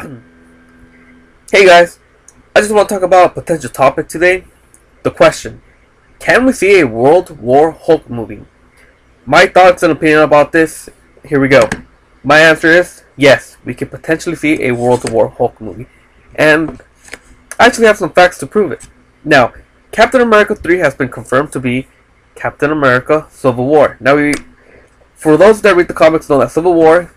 Hey guys, I just want to talk about a potential topic today. The question: can we see a World War Hulk movie? My thoughts and opinion about this. Here we go. My answer is yes. We could potentially see a World War Hulk movie, and I actually have some facts to prove it. Now, Captain America 3 has been confirmed to be Captain America: Civil War. Now, for those that read the comics, know that Civil War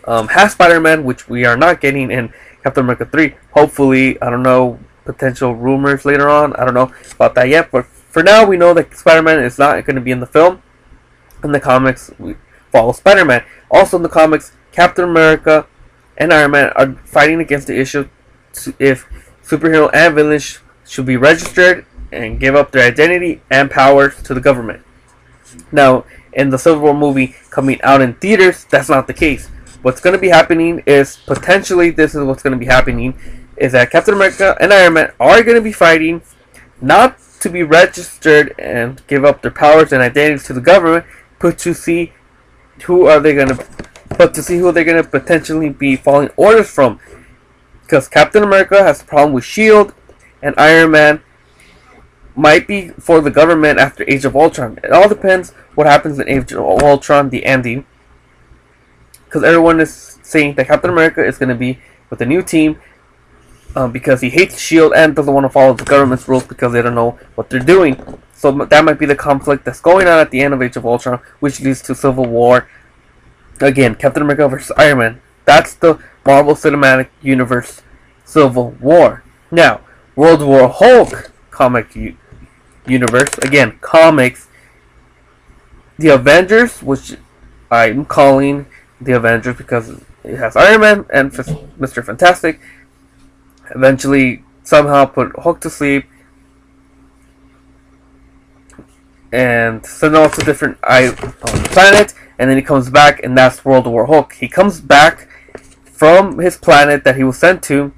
has Spider-Man, which we are not getting in Captain America 3. Hopefully, I don't know, potential rumors later on. I don't know about that yet, but for now, we know that Spider-Man is not going to be in the film. In the comics, we follow Spider-Man. Also in the comics, Captain America and Iron Man are fighting against the issue if superhero and villains should be registered and give up their identity and powers to the government. Now, in the Civil War movie coming out in theaters, that's not the case. What's going to be happening is, potentially, this is what's going to be happening, is that Captain America and Iron Man are going to be fighting not to be registered and give up their powers and identities to the government, but to see who are they going to, they're going to potentially be following orders from. Because Captain America has a problem with S.H.I.E.L.D. and Iron Man might be for the government after Age of Ultron. It all depends what happens in Age of Ultron, the ending. Because everyone is saying that Captain America is going to be with a new team because he hates S.H.I.E.L.D. and doesn't want to follow the government's rules because they don't know what they're doing. So that might be the conflict that's going on at the end of Age of Ultron, which leads to Civil War. Again, Captain America versus Iron Man. That's the Marvel Cinematic Universe Civil War. Now, World War Hulk comic universe. Again, comics. The Avengers, which I'm calling the Avengers because it has Iron Man and Mr. Fantastic. Eventually, somehow put Hulk to sleep and send him off to different planets, and then he comes back, and that's World War Hulk. He comes back from his planet that he was sent to,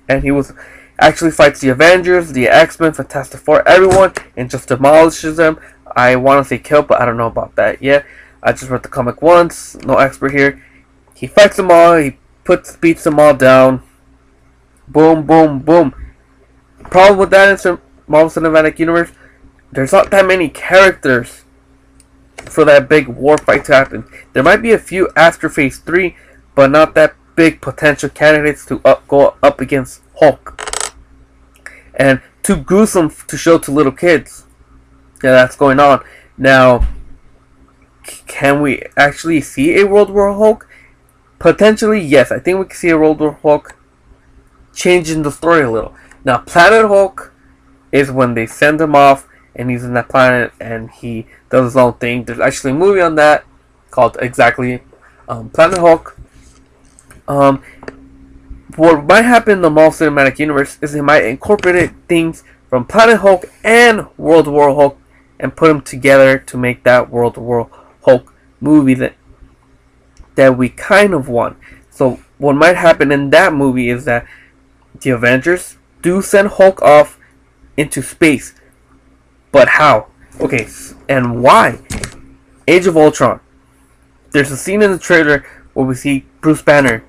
and he was actually fights the Avengers, the X-Men, Fantastic Four, everyone, and just demolishes them. I want to say kill, but I don't know about that yet. I just read the comic once, no expert here. He fights them all, he beats them all down. Boom, boom, boom. Problem with that is Marvel Cinematic Universe, there's not that many characters for that big war fight to happen. There might be a few after Phase 3, but not that big potential candidates to go up against Hulk. And too gruesome to show to little kids. Yeah, that's going on. Now, can we actually see a World War Hulk? Potentially, yes. I think we can see a World War Hulk changing the story a little. Now, Planet Hulk is when they send him off and he's in that planet and he does his own thing. There's actually a movie on that called exactly Planet Hulk. What might happen in the Marvel Cinematic Universe is they might incorporate things from Planet Hulk and World War Hulk and put them together to make that World War Hulk movie that we kind of want. So what might happen in that movie is that the Avengers do send Hulk off into space. But how? Okay, and why? Age of Ultron. There's a scene in the trailer where we see Bruce Banner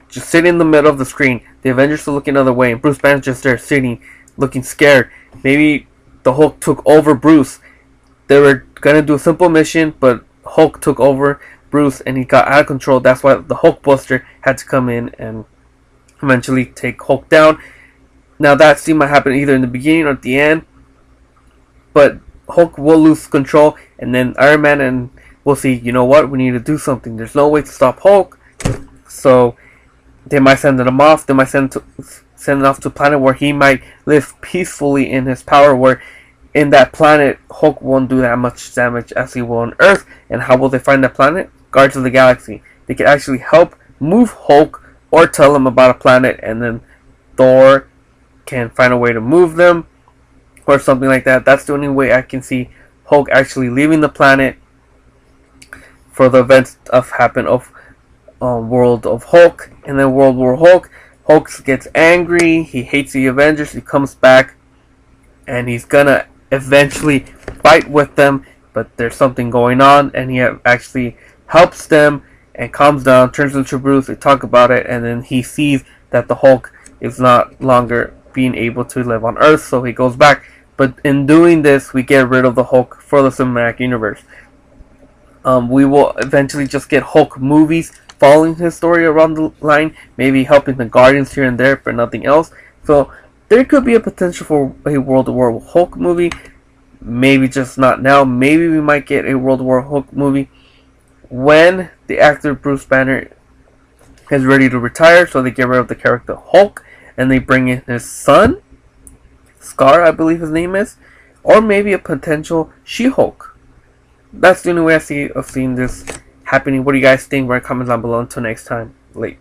just sitting in the middle of the screen. The Avengers are looking the other way, and Bruce Banner's just there sitting, looking scared. Maybe the Hulk took over Bruce. They were gonna do a simple mission, but Hulk took over Bruce, and he got out of control. That's why the Hulkbuster had to come in and eventually take Hulk down. Now that scene might happen either in the beginning or at the end, but Hulk will lose control, and then Iron Man and we'll see, you know what, we need to do something. There's no way to stop Hulk, so they might send him off. They might send him off to a planet where he might live peacefully in his power, where in that planet Hulk won't do that much damage as he will on Earth. And how will they find that planet? Guardians of the Galaxy. They can actually help move Hulk or tell him about a planet, and then Thor can find a way to move them or something like that. That's the only way I can see Hulk actually leaving the planet for the events of happen of World of Hulk. And then World War Hulk. Hulk gets angry. He hates the Avengers. He comes back, and he's gonna eventually fight with them. But there's something going on, and he actually helps them and calms down, turns into Bruce. They talk about it, and then he sees that the Hulk is not longer being able to live on Earth, so he goes back. But in doing this, we get rid of the Hulk for the cinematic universe. We will eventually just get Hulk movies following his story around the line, maybe helping the Guardians here and there, but nothing else. So there could be a potential for a World War Hulk movie. Maybe just not now. Maybe we might get a World War Hulk movie when the actor Bruce Banner is ready to retire, so they get rid of the character Hulk and they bring in his son, Scar, I believe his name is, or maybe a potential She-Hulk. That's the only way I see of seeing this happening. What do you guys think? Write comments down below. Until next time, late.